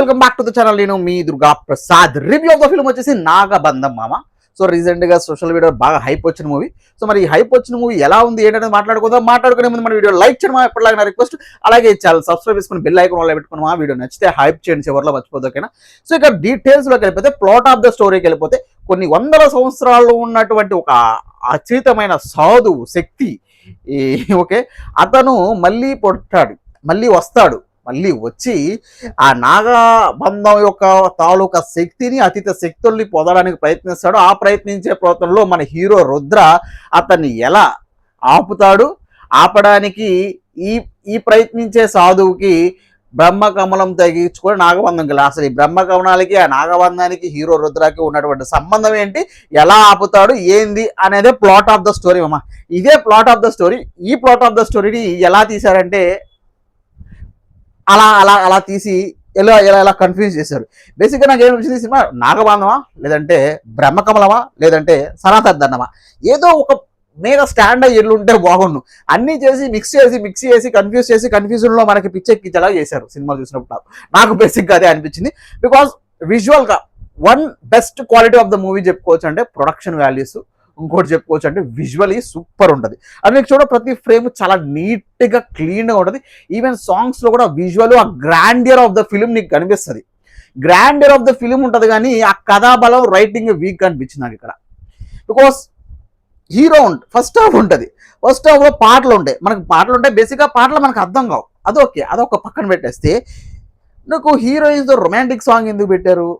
Welcome back to the channel. నేను మీ Durga Prasad. Review of the film వచ్చేసి నాగబంధం మామ. సో రీసెంట్ గా సోషల్ మీడియా బాగా హైప్ వచ్చిన మూవీ. సో మరి ఈ హైప్ వచ్చిన మూవీ ఎలా ఉంది ఏంటనేది మాట్లాడుకునే ముందు మన వీడియో లైక్ చేయడం ఎప్పటిలాగా నా రిక్వెస్ట్. అలాగే ఛానల్ సబ్స్క్రైబ్ చేసుకుని బెల్ ఐకాన్ వల్ల పెట్టుకుని మా వీడియో నచ్చితే హైప్ చేయండి, చివరిలో మర్చిపోదు ఓకేనా. సో ఇక డీటెయిల్స్ లోకి వెళ్ళిపోతే, ప్లాట్ ఆఫ్ ద స్టోరీకి వెళ్ళిపోతే, కొన్ని వందల సంవత్సరాలు ఉన్నటువంటి ఒక అతీతమైన సాధువు శక్తి ఓకే, అతను మళ్ళీ పుట్టాడు, మళ్ళీ వస్తాడు, మళ్ళీ వచ్చి ఆ నాగబంధం యొక్క తాలూకా శక్తిని, అతీత శక్తుల్ని పొందడానికి ప్రయత్నిస్తాడు. ఆ ప్రయత్నించే ప్రయత్నంలో మన హీరో రుద్ర అతన్ని ఎలా ఆపుతాడు, ఆపడానికి ఈ ప్రయత్నించే సాధువుకి బ్రహ్మకమలం తగ్గించుకొని నాగబంధం గల అసలు ఈ బ్రహ్మకమలానికి ఆ నాగబంధానికి హీరో రుద్రకి ఉన్నటువంటి సంబంధం ఏంటి, ఎలా ఆపుతాడు, ఏంది అనేది ప్లాట్ ఆఫ్ ద స్టోరీ అమ్మా. ఇదే ప్లాట్ ఆఫ్ ద స్టోరీ. ఈ ప్లాట్ ఆఫ్ ద స్టోరీని ఎలా తీశారంటే అలా అలా అలా తీసి ఎలా ఎలా ఎలా కన్ఫ్యూజ్ చేశారు. బేసిక్గా నాకు ఏమనిపించింది, సినిమా నాగబాంధమా, లేదంటే బ్రహ్మకమలమా, లేదంటే సనాతనమా, ఏదో ఒక మీద స్టాండ్ అయ్యి ఎల్లుంటే బాగుండు. అన్నీ చేసి మిక్స్ చేసి కన్ఫ్యూజన్లో మనకి పిచ్చెక్కించేలా చేశారు సినిమా చూసినప్పుడు. నాకు బేసిక్గా అదే అనిపించింది. బికాజ్ విజువల్గా one best quality of the movie చెప్పుకోవచ్చు అంటే ప్రొడక్షన్ వాల్యూస్, ఇంకోటి చెప్పుకోవచ్చు అంటే విజువలీ సూపర్ ఉంటుంది. అది మీకు చూడ ప్రతి ఫ్రేమ్ చాలా నీట్గా క్లీన్గా ఉంటుంది. ఈవెన్ సాంగ్స్లో కూడా విజువల్ ఆ గ్రాండియర్ ఆఫ్ ద ఫిలిం నీకు కనిపిస్తుంది. గ్రాండియర్ ఆఫ్ ద ఫిలిం ఉంటుంది, కానీ ఆ కథాబలం రైటింగ్ వీక్ అనిపించింది నాకు ఇక్కడ. బికాస్ హీరో ఫస్ట్ హాఫ్ ఉంటుంది, ఫస్ట్ హాఫ్లో పాటలు ఉంటాయి. బేసిక్గా పాటలు మనకు అర్థం కావు, అదొక పక్కన పెట్టేస్తే నాకు హీరోయిన్స్తో రొమాంటిక్ సాంగ్ ఎందుకు పెట్టారు,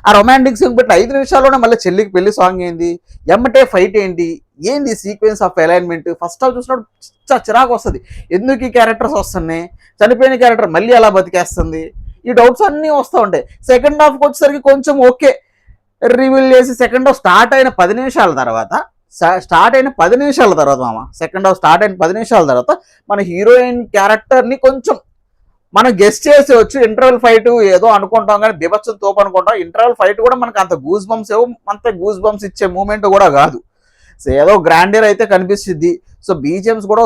ఆ రొమాంటిక్ సాంగ్ పెట్టి 5 నిమిషాల్లోనే మళ్ళీ చెల్లికి పెళ్లి సాంగ్ ఏంది, ఎమ్మటే ఫైట్ ఏంది sequence of alignment. First half చూసినప్పుడు చిరాకు వస్తుంది, ఎందుకు ఈ క్యారెక్టర్స్ వస్తున్నాయి, చనిపోయిన క్యారెక్టర్ మళ్ళీ అలా బతికేస్తుంది, ఈ డౌట్స్ అన్నీ వస్తూ ఉంటాయి. సెకండ్ హాఫ్కి వచ్చేసరికి కొంచెం ఓకే రివీల్ చేసి సెకండ్ హాఫ్ స్టార్ట్ అయిన 10 నిమిషాల తర్వాత మామ, సెకండ్ హాఫ్ స్టార్ట్ అయిన 10 నిమిషాల తర్వాత మన హీరోయిన్ క్యారెక్టర్ని కొంచెం మనం గెస్ట్ చేసేవచ్చు. ఇంటర్వెల్ ఫైట్ ఏదో అనుకుంటాం, కానీ బీభత్సం తోపు అనుకుంటాం. ఇంటర్వెల్ ఫైట్ కూడా మనకు అంత గూస్ బంప్స్ ఇచ్చే మూమెంట్ కూడా కాదు. సో ఏదో గ్రాండియర్ అయితే కనిపిస్తుంది. సో బీజిఎమ్స్ కూడా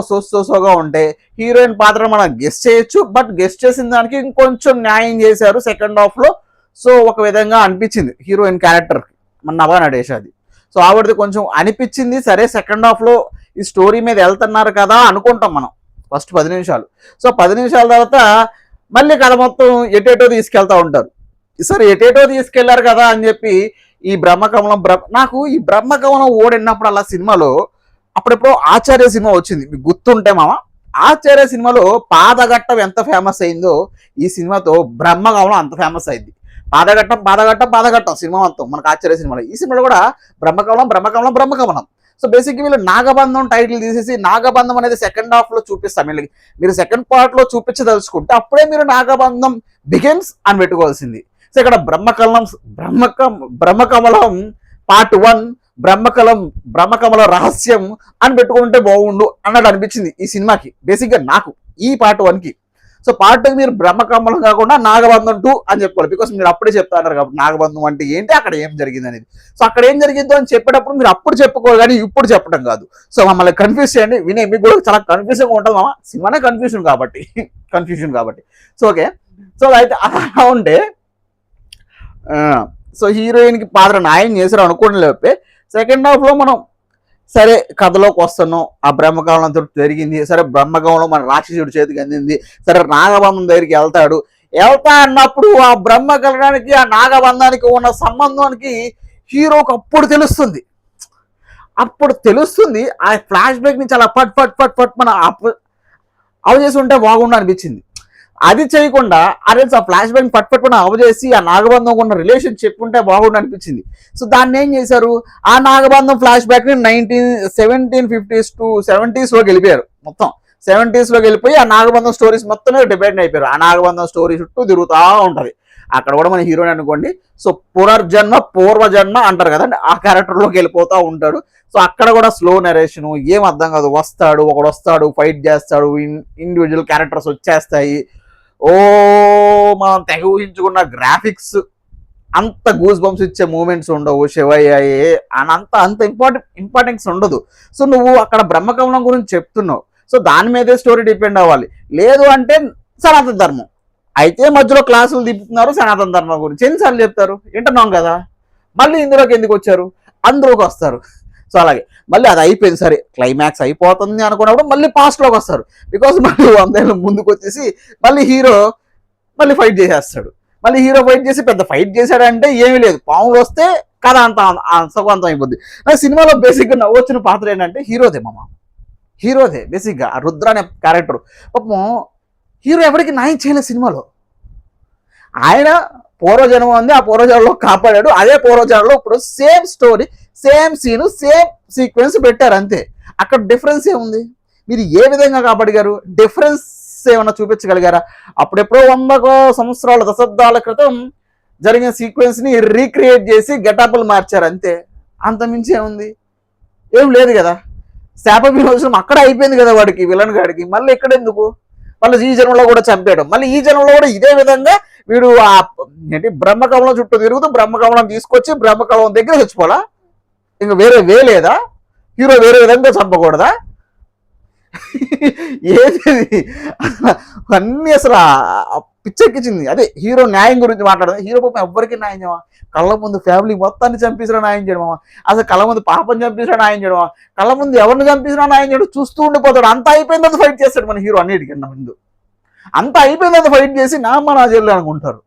సోగా ఉంటాయి. హీరోయిన్ పాత్ర మనం గెస్ట్ చేయొచ్చు, బట్ గెస్ట్ చేసిన దానికి ఇంకొంచెం న్యాయం చేశారు సెకండ్ హాఫ్లో. సో ఒక విధంగా అనిపించింది హీరోయిన్ క్యారెక్టర్కి, మన నభా నడేష్ అది. సో ఆవిడది కొంచెం అనిపించింది. సరే సెకండ్ హాఫ్లో ఈ స్టోరీ మీద వెళ్తున్నారు కదా అనుకుంటాం మనం ఫస్ట్ 10 నిమిషాలు. సో 10 నిమిషాల తర్వాత మళ్ళీ కథ మొత్తం ఎటేటో తీసుకెళ్తా ఉంటారు. సరే ఎటేటో తీసుకెళ్లారు కదా అని చెప్పి ఈ బ్రహ్మకమలం నాకు ఈ బ్రహ్మకమలం ఓడినప్పుడు అలా సినిమాలో అప్పుడెప్పుడో ఆచార్య సినిమా వచ్చింది, మీకు గుర్తుంటే మామ. ఆచార్య సినిమాలో పాదఘట్టం ఎంత ఫేమస్ అయిందో ఈ సినిమాతో బ్రహ్మకమలం అంత ఫేమస్ అయింది. పాదఘట్టం సినిమా మొత్తం మనకు ఆచార్య సినిమాలో. ఈ సినిమాలో కూడా బ్రహ్మకమలం. సో బేసిక్గా వీళ్ళు నాగబంధం టైటిల్ తీసేసి నాగబంధం అనేది సెకండ్ హాఫ్లో చూపిస్తాం. మీరు సెకండ్ పార్ట్లో చూపించదలుచుకుంటే అప్పుడే మీరు నాగబంధం బిగిన్స్ అని పెట్టుకోవాల్సింది. సో ఇక్కడ బ్రహ్మకమలం పార్ట్ 1, బ్రహ్మకమల రహస్యం అని పెట్టుకుంటే బాగుండు అన్నట్టు అనిపించింది ఈ సినిమాకి. బేసిక్గా నాకు ఈ పార్ట్ 1కి. సో పార్ట్ 2 మీరు బ్రహ్మకమలం కాకుండా నాగబంధం 2 అని చెప్పుకోవాలి. బికాస్ మీరు అప్పుడే చెప్తారు కాబట్టి నాగబంధం అంటే ఏంటి, అక్కడ ఏం జరిగింది అనేది. సో అక్కడ ఏం జరిగిందో అని చెప్పేటప్పుడు మీరు అప్పుడు చెప్పుకోవాలి, కానీ ఇప్పుడు చెప్పడం కాదు. సో మమ్మల్ని కన్ఫ్యూజ్ చేయండి, మీకు కూడా చాలా కన్ఫ్యూజన్గా ఉంటుంది మామ. సినిమానే కన్ఫ్యూజన్ కాబట్టి. సో ఓకే, సో అయితే అలా ఉంటే సో హీరోయిన్కి పాత్ర న్యాయం చేశారు అనుకోండి. లేకపోతే సెకండ్ హాఫ్లో మనం సరే కథలోకి వస్తున్నాం, ఆ బ్రహ్మకమలంతో జరిగింది, సరే బ్రహ్మకమలం మన రాక్షసుడి చేతికి అందింది, సరే నాగబంధం దగ్గరికి వెళ్తా అన్నప్పుడు ఆ బ్రహ్మకమలానికి ఆ నాగబంధానికి ఉన్న సంబంధానికి హీరోకి అప్పుడు తెలుస్తుంది. ఆ ఫ్లాష్ బ్యాక్ నుంచి అలా పట్ మన అవ చేసి ఉంటే బాగుండు అనిపించింది. అది చేయకుండా అరే ఆ ఫ్లాష్ బ్యాక్ పట్ మన అవ చేసి ఆ నాగబంధం ఉన్న రిలేషన్ చెప్పుంటే బాగుండు అనిపించింది. సో దాన్ని ఏం చేశారు, ఆ నాగబంధం ఫ్లాష్ బ్యాక్ ని 1750s to 70s వెళ్ళిపోయారు. మొత్తం 70s వెళ్ళిపోయి ఆ నాగబంధం స్టోరీస్ మొత్తమే డిపెండ్ అయిపోయారు. ఆ నాగబంధం స్టోరీ చుట్టూ తిరుగుతూ ఉంటుంది. అక్కడ కూడా మన హీరోని అనుకోండి, సో పూర్వజన్మ అంటారు కదండి, ఆ క్యారెక్టర్లోకి వెళ్ళిపోతూ ఉంటాడు. సో అక్కడ కూడా స్లో నరేషన్, ఏం అర్థం కాదు. ఒకడు వస్తాడు, ఫైట్ చేస్తాడు, ఇండివిజువల్ క్యారెక్టర్స్ వచ్చేస్తాయి. మనం తెగ ఊహించుకున్న గ్రాఫిక్స్, అంత గూస్ బంప్స్ ఇచ్చే మూమెంట్స్ ఉండవు. శివయ్య అంత ఇంపార్టెన్స్ ఉండదు. సో నువ్వు అక్కడ బ్రహ్మకమలం గురించి చెప్తున్నావు, సో దాని మీదే స్టోరీ డిపెండ్ అవ్వాలి. లేదు అంటే సనాతన ధర్మం అయితే మధ్యలో క్లాసులు తిప్పుతున్నారు సనాతన ధర్మం గురించి ఎన్నిసార్లు చెప్తారు, వింటున్నాం కదా. మళ్ళీ ఇందులోకి ఎందుకు వచ్చారు, అందులోకి వస్తారు. సో అలాగే మళ్ళీ అది అయిపోయింది, సరే క్లైమాక్స్ అయిపోతుంది అనుకున్నప్పుడు మళ్ళీ పాస్ట్లోకి వస్తారు. బికాస్ మళ్ళీ 100 ఏళ్ళు ముందుకు వచ్చేసి మళ్ళీ హీరో మళ్ళీ ఫైట్ చేసేస్తాడు. మళ్ళీ హీరో ఫైట్ చేసి పెద్ద ఫైట్ చేశాడంటే ఏమీ లేదు, పాములు వస్తే కథ అంత సుఖవంతం అయిపోద్ది. సినిమాలో బేసిక్గా నవ్వొచ్చిన పాత్ర ఏంటంటే హీరోదే మామ, హీరోదే బేసిక్గా. ఆ రుద్ర అనే క్యారెక్టర్ పాపం హీరో ఎవరికి న్యాయం చేయలేదు సినిమాలో. ఆయన పూర్వజన్మ ఉంది, ఆ పూర్వజన్మలో కాపాడాడు. అదే పూర్వజన్మలో ఇప్పుడు same story, same scene, same sequence పెట్టారు అంతే. అక్కడ డిఫరెన్స్ ఏముంది, మీరు ఏ విధంగా కాపాడగారు, డిఫరెన్స్ ఏమన్నా చూపించగలిగారా? అప్పుడెప్పుడో 100 సంవత్సరాల దశాబ్దాల క్రితం జరిగిన సీక్వెన్స్ని రీక్రియేట్ చేసి గెటప్లు మార్చారు అంతే, అంతమించి ఏముంది, ఏం లేదు కదా. శాప విమోచనం అక్కడ అయిపోయింది కదా వాడికి, విలన్ గాడికి. మళ్ళీ ఇక్కడ ఎందుకు, మళ్ళీ ఈ జన్మలో కూడా చంపాడు. మళ్ళీ ఈ జన్మలో కూడా ఇదే విధంగా వీడు ఆ ఏంటి బ్రహ్మకమలం చుట్టూ తిరుగుతూ బ్రహ్మకమలం తీసుకొచ్చి బ్రహ్మకమలం దగ్గర చచ్చిపోలా, ఇంకా వేరే లేదా, హీరో వేరే విధంగా చంపకూడదా? ఏది అన్నీ అసలు పిచ్చెక్కించింది. అదే హీరో న్యాయం గురించి మాట్లాడదు. హీరో పాపం ఎవ్వరికి న్యాయం చేయమా, కళ్ళ ముందు ఫ్యామిలీ మొత్తాన్ని చంపేసినా న్యాయం చేయడమా, అసలు కళ్ళ ముందు పాపం చంపేసినా న్యాయం చేయడమా, కళ్ళ ముందు ఎవరిని చంపేసినా న్యాయం చేయడం, చూస్తూ ఉండిపోతాడు. అంత అయిపోయిన తర్వాత ఫైట్ చేస్తాడు మన హీరో అన్నిటికన్నా ముందు. అంత అయిపోయిన తర్వాత ఫైట్ చేసి నా జైలు అనుకుంటారు.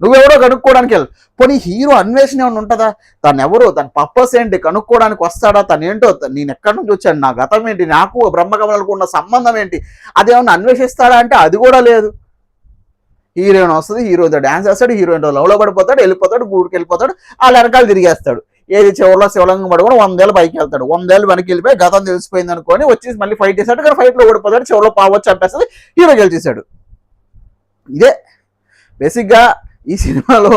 నువ్వెవరో కనుక్కోవడానికి వెళ్ళు. పోనీ హీరో అన్వేషణ ఏమైనా ఉంటుందా, తను ఎవరో, తన పర్పస్ ఏంటి కనుక్కోవడానికి వస్తాడా, తను ఏంటో, నేను ఎక్కడి నుంచి వచ్చాను, నా గతం ఏంటి, నాకు బ్రహ్మకమలకు ఉన్న సంబంధం ఏంటి, అదేమన్నా అన్వేషిస్తాడా అంటే అది కూడా లేదు. హీరోయిన్ వస్తుంది, హీరోతో డ్యాన్స్ చేస్తాడు, హీరోయిన్ లవ్లో పడిపోతాడు, వెళ్ళిపోతాడు, గూడికి వెళ్ళిపోతాడు, వాళ్ళ వెనకాల తిరిగేస్తాడు. ఏది చివరిలో శివలింగం పడుకొని 100 ఏళ్ళు పైకి వెళ్తాడు. 100 ఏళ్ళు వెనక్కి వెళ్ళిపోయి గతం తెలిసిపోయింది అనుకొని వచ్చేసి మళ్ళీ ఫైట్ చేశాడు, కానీ ఫైట్లో ఓడిపోతాడు, చివరిలో పావచ్చు చంపేస్తుంది, హీరో గెలిచేశాడు. ఇదే బేసిక్గా ఈ సినిమాలో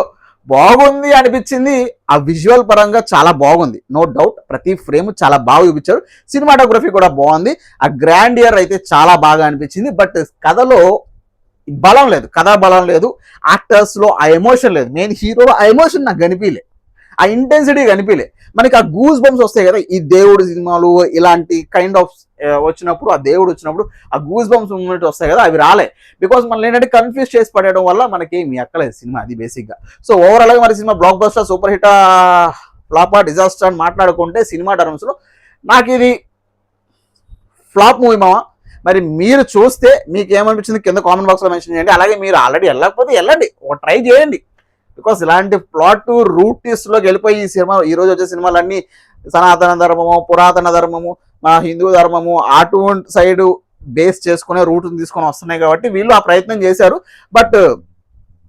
బాగుంది అనిపించింది. ఆ విజువల్ పరంగా చాలా బాగుంది, నో డౌట్. ప్రతి ఫ్రేమ్ చాలా బాగా చూపించారు, సినిమాటోగ్రఫీ కూడా బాగుంది, ఆ గ్రాండియర్ అయితే చాలా బాగా అనిపించింది. బట్ కథలో బలం లేదు, కథా బలం లేదు, యాక్టర్స్లో ఆ ఎమోషన్ లేదు, మెయిన్ హీరోలో ఆ ఎమోషన్ నాకు కనిపించలే, ఆ ఇంటెన్సిటీ కనిపించలే. మనకి ఆ గూస్ బంప్స్ వస్తాయి కదా ఈ దేవుడు సినిమాలు ఇలాంటి కైండ్ ఆఫ్ వచ్చినప్పుడు, ఆ దేవుడు వచ్చినప్పుడు ఆ గూస్ బంప్స్ మూమెంట్ వస్తాయి కదా, అవి రాలే. బికాస్ మనల్ని ఏంటంటే కన్ఫ్యూజ్ చేసి పడేయడం వల్ల మనకి ఏమి ఎక్కలేదు సినిమా, అది బేసిక్గా. సో ఓవరాల్గా మరి cinema blockbuster, super hit, ఫ్లాపా, డిజాస్టర్ అని మాట్లాడుకుంటే సినిమా టర్మ్స్లో నాకు ఇది ఫ్లాప్ మూవీ మామ. మరి మీరు చూస్తే మీకు ఏమనిపించింది కింద కామెంట్ బాక్స్లో మెన్షన్ చేయండి. అలాగే మీరు ఆల్రెడీ వెళ్ళకపోతే వెళ్ళండి, ఒక ట్రై చేయండి. బికాస్ ఇలాంటి ప్లాట్ రూట్స్లోకి వెళ్ళిపోయి ఈ సినిమా, ఈరోజు వచ్చే సినిమాలన్నీ సనాతన ధర్మము, పురాతన ధర్మము, మా హిందూ ధర్మము అటువంటి సైడ్ బేస్ చేసుకునే రూట్ని తీసుకొని వస్తున్నాయి కాబట్టి వీళ్ళు ఆ ప్రయత్నం చేశారు. బట్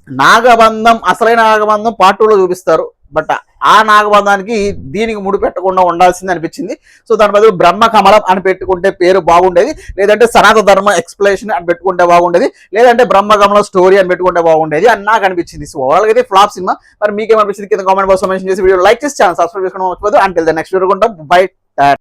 నాగబంధం, అసలైన నాగబంధం పార్ట్ 2లో చూపిస్తారు. బట్ ఆ నాగబంధానికి దీనికి ముడిపెట్టకుండా ఉండాల్సింది అనిపించింది. సో దాని బదులు బ్రహ్మకమలం అని పెట్టుకుంటే పేరు బాగుండేది, లేదంటే సనాతన ధర్మ ఎక్స్ప్లెనేషన్ అని పెట్టుకుంటే బాగుండేది, లేదంటే బ్రహ్మకమలం స్టోరీ అని పెట్టుకుంటే బాగుండేది అని నాకు అనిపించింది. సో ఓవరాల్గా అయితే ఫ్లాప్ సినిమా. మరి మీకేమనిపించింది కింద కామెంట్ బాక్స్ మెన్షన్ చేసి వీడియో లైక్ చేసి ఛానల్ సబ్స్క్రైబ్ చేసుకోవడం మర్చిపోదు. అంటిల్ ద నెక్స్ట్ వీడియో ఉంటాం, బై.